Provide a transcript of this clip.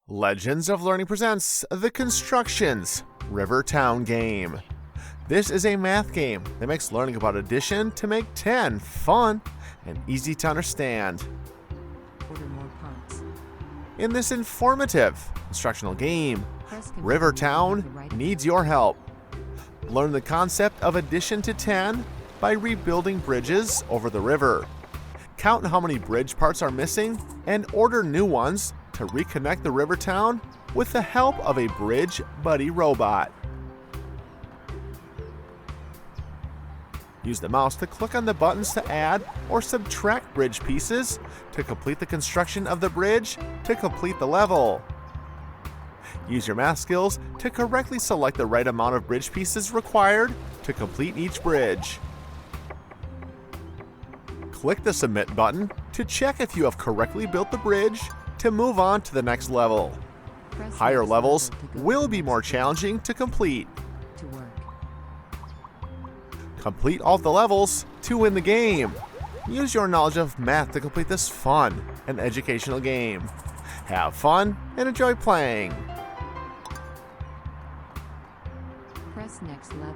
Legends of Learning presents The Constructions River Town game. This is a math game that makes learning about addition to make 10 fun and easy to understand. Order more parts. In this informative instructional game, Press Control River with the Town right needs your help. Learn the concept of addition to 10 by rebuilding bridges over the river. Count how many bridge parts are missing and order new ones to reconnect the river town with the help of a bridge buddy robot. Use the mouse to click on the buttons to add or subtract bridge pieces to complete the construction of the bridge to complete the level. Use your math skills to correctly select the right amount of bridge pieces required to complete each bridge. Click the Submit button to check if you have correctly built the bridge to move on to the next level. Press Higher next levels level to go will to be next more level. challenging to complete. To work. Complete all of the levels to win the game. Use your knowledge of math to complete this fun and educational game. Have fun and enjoy playing. Press next level.